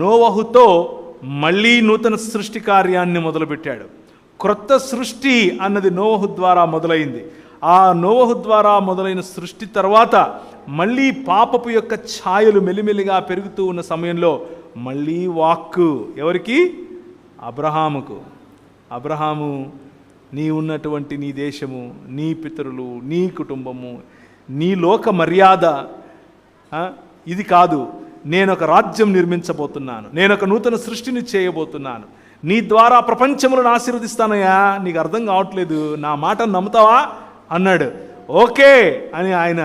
నోవహుతో మళ్ళీ నూతన సృష్టి కార్యాన్ని మొదలుపెట్టాడు. క్రొత్త సృష్టి అన్నది నోవహు ద్వారా మొదలైంది. ఆ నోవహు ద్వారా మొదలైన సృష్టి తర్వాత మళ్ళీ పాపపు యొక్క ఛాయలు మెల్లిమెల్లిగా పెరుగుతూ ఉన్న సమయంలో మళ్ళీ వాక్కు ఎవరికి? అబ్రహాముకు. అబ్రహాము, నీ ఉన్నటువంటి నీ దేశము, నీ పితరులు, నీ కుటుంబము, నీ లోక మర్యాద ఇది కాదు. నేను ఒక రాజ్యం నిర్మించబోతున్నాను, నేను ఒక నూతన సృష్టిని చేయబోతున్నాను, నీ ద్వారా ప్రపంచములను ఆశీర్వదిస్తానయ్యా. నీకు అర్థం కావట్లేదు, నా మాట నమ్ముతావా అన్నాడు. ఓకే అని ఆయన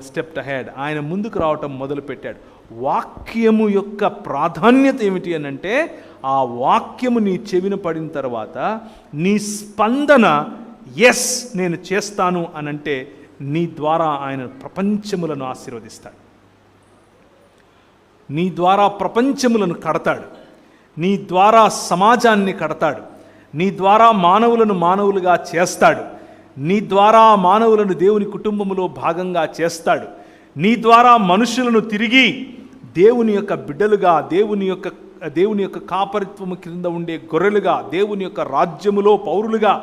స్టెప్డ్ అహెడ్. ఆయన ముందుకు రావటం మొదలుపెట్టాడు. వాక్యము యొక్క ప్రాధాన్యత ఏమిటి అని అంటే, ఆ వాక్యము నీ చెవిన పడిన తర్వాత నీ స్పందన ఎస్ నేను చేస్తాను అనంటే నీ ద్వారా ఆయన ప్రపంచములను ఆశీర్వదిస్తాడు, నీ ద్వారా ప్రపంచములను కడతాడు, నీ ద్వారా సమాజాన్ని కడతాడు, నీ ద్వారా మానవులను మానవులుగా చేస్తాడు, నీ ద్వారా మానవులను దేవుని కుటుంబములో భాగంగా చేస్తాడు, నీ ద్వారా మనుషులను తిరిగి దేవుని యొక్క బిడ్డలుగా, దేవుని యొక్క కాపరిత్వము క్రింద ఉండే గొర్రెలుగా, దేవుని యొక్క రాజ్యములో పౌరులుగా,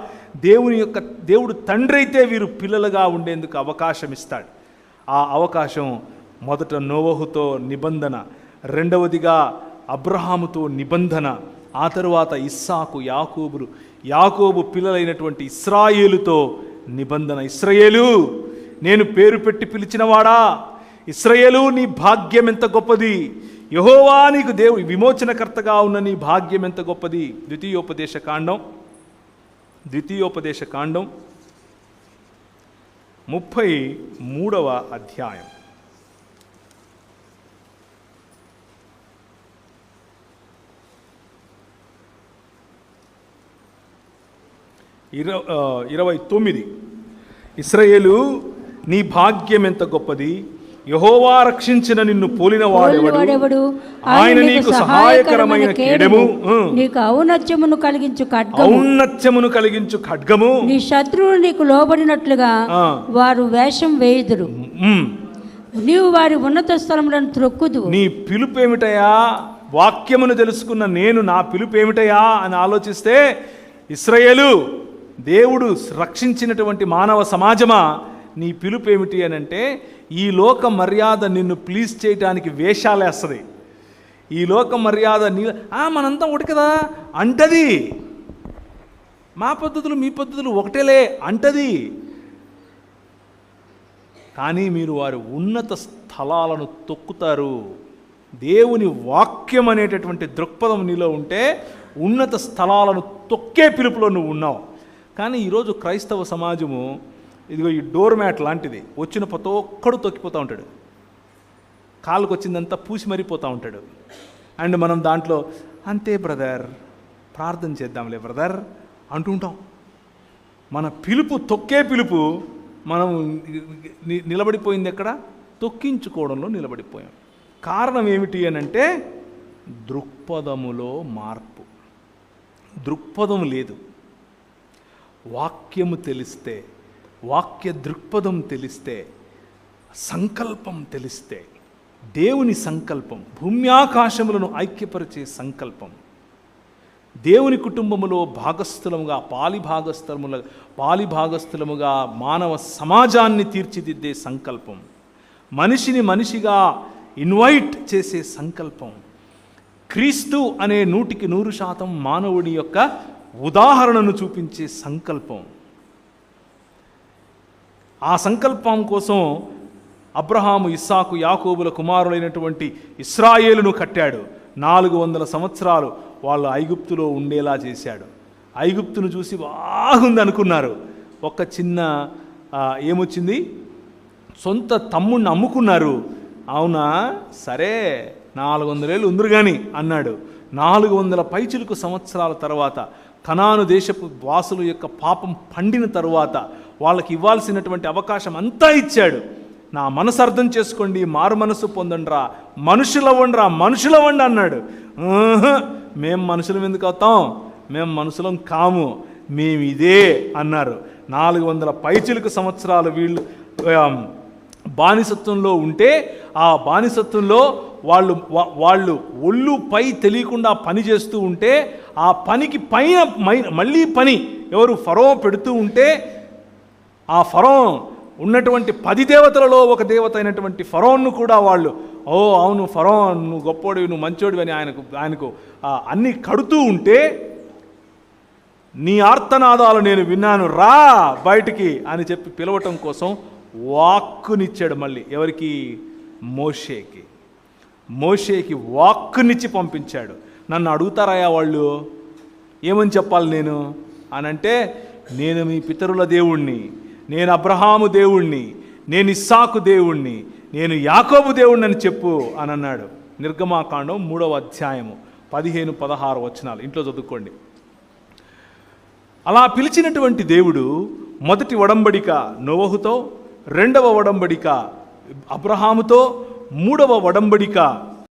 దేవుడు తండ్రి అయితే వీరు పిల్లలుగా ఉండేందుకు అవకాశం ఇస్తాడు. ఆ అవకాశం మొదట నోవహుతో నిబంధన, రెండవదిగా అబ్రహాముతో నిబంధన, ఆ తరువాత ఇస్సాకు, యాకోబు పిల్లలైనటువంటి ఇశ్రాయేలుతో నిబంధన. ఇశ్రాయేలు, నేను పేరు పెట్టి పిలిచినవాడా, ఇశ్రాయేలు నీ భాగ్యం ఎంత గొప్పది, యెహోవా నీకు దేవుడు విమోచనకర్తగా ఉన్న నీ భాగ్యం ఎంత గొప్పది. ద్వితీయోపదేశ కాండం 33వ అధ్యాయం 29. ఇశ్రాయేలు నీ భాగ్యం ఎంత గొప్పది, యెహోవా రక్షించిన నిన్ను పోలిన వాడెవడు, ఆయన నీకు సహాయకరమైన కేడెము, నీకు ఔన్నత్యమును కలిగించు ఖడ్గము, నీ శత్రువులు నీకు లోబడినట్లుగా వారు వేషం వేయుదురు, నీవు వారి ఉన్నత స్థలములను త్రొక్కుదు. నీ పిలుపు ఏమిటయా? వాక్యమును తెలుసుకున్న నేను నా పిలుపు ఏమిటయా అని ఆలోచిస్తే, ఇశ్రాయేలు, దేవుడు రక్షించినటువంటి మానవ సమాజమా, నీ పిలుపు ఏమిటి అని అంటే, ఈ లోక మర్యాద నిన్ను ప్లీజ్ చేయడానికి వేషాలేస్తుంది. ఈ లోక మర్యాద మనంతా ఒకటి కదా అంటది, మా పద్ధతులు మీ పద్ధతులు ఒకటేలే అంటది. కానీ మీరు వారి ఉన్నత స్థలాలను తొక్కుతారు. దేవుని వాక్యం అనేటటువంటి దృక్పథం నీలో ఉంటే ఉన్నత స్థలాలను తొక్కే పిలుపులో నువ్వు ఉన్నావు. కానీ ఈరోజు క్రైస్తవ సమాజము ఇదిగో ఈ డోర్ మ్యాట్ లాంటిది, వచ్చిన ప్రతి ఒక్కడు తొక్కిపోతూ ఉంటాడు, కాళ్ళకు వచ్చిందంతా పూసి మరిపోతూ ఉంటాడు. అండ్ మనం దాంట్లో అంతే బ్రదర్, ప్రార్థన చేద్దాంలే బ్రదర్ అంటుంటాం. మన పిలుపు తొక్కే పిలుపు మనం నిలబడిపోయింది ఎక్కడ? తొక్కించుకోవడంలో నిలబడిపోయాం. కారణం ఏమిటి అని అంటే, దృక్పథములో మార్పు. దృక్పథం లేదు. వాక్యము తెలిస్తే, వాక్య దృక్పథం తెలిస్తే, సంకల్పం తెలిస్తే, దేవుని సంకల్పం, భూమ్యాకాశములను ఐక్యపరిచే సంకల్పం, దేవుని కుటుంబములో భాగస్థులముగా పాలిభాగస్థులముగా మానవ సమాజాన్ని తీర్చిదిద్దే సంకల్పం, మనిషిని మనిషిగా ఇన్వైట్ చేసే సంకల్పం, క్రీస్తు అనే 100% మానవుడి యొక్క ఉదాహరణను చూపించే సంకల్పం. ఆ సంకల్పం కోసం అబ్రహాము, ఇస్సాకు, యాకోబుల కుమారులైనటువంటి ఇశ్రాయేలును కట్టాడు. 400 సంవత్సరాలు వాళ్ళు ఐగుప్తులో ఉండేలా చేశాడు. ఐగుప్తును చూసి బాగుంది అనుకున్నారు. ఒక చిన్న ఏమొచ్చింది, సొంత తమ్ముడిని అమ్ముకున్నారు. అవునా, సరే 400 ఏళ్ళు ఉందరు కానీ అన్నాడు. 400 పైచిలుకు సంవత్సరాల తర్వాత కనాను దేశపు వాసుల యొక్క పాపం పండిన తరువాత వాళ్ళకి ఇవ్వాల్సినటువంటి అవకాశం అంతా ఇచ్చాడు. నా మనసు అర్థం చేసుకోండి, మారు మనసు పొందండిరా, మనుషులవ్వండి అన్నాడు. మేము మనుషులం ఎందుకు అవుతాం, మేము మనుషులం కాము, మేము ఇదే అన్నారు. 400 పైచిలుకు సంవత్సరాలు వీళ్ళు బానిసత్వంలో ఉంటే, ఆ బానిసత్వంలో వాళ్ళు ఒళ్ళు పై తెలియకుండా పని చేస్తూ ఉంటే ఆ పనికి పైన మళ్ళీ పని ఎవరు ఫరో పెడుతూ ఉంటే ఆ ఫరో ఉన్నటువంటి 10 దేవతలలో ఒక దేవత అయినటువంటి ఫరోన్ను కూడా వాళ్ళు అవును ఫరో నువ్వు గొప్పోడివి, నువ్వు మంచోడివి అని ఆయనకు అన్నీ కడుతూ ఉంటే నీ ఆర్తనాదాలు నేను విన్నాను, రా బయటికి అని చెప్పి పిలవటం కోసం వాక్కునిచ్చాడు. మళ్ళీ ఎవరికి? మోషేకి వాక్కునిచ్చి పంపించాడు. నన్ను అడుగుతారయ్యా వాళ్ళు ఏమని చెప్పాలి నేను అనంటే, నేను మీ పితరుల దేవుణ్ణి, నేను అబ్రహాము దేవుణ్ణి, నేను ఇస్సాకు దేవుణ్ణి, నేను యాకోబు దేవుణ్ణి అని చెప్పు అని అన్నాడు. నిర్గమాకాండం 3వ అధ్యాయము 15-16 వచనాలు ఇంట్లో చదువుకోండి. అలా పిలిచినటువంటి దేవుడు మొదటి ఒడంబడిక నోవహుతో, 2వ ఒడంబడిక అబ్రహాముతో, 3వ ఒడంబడిక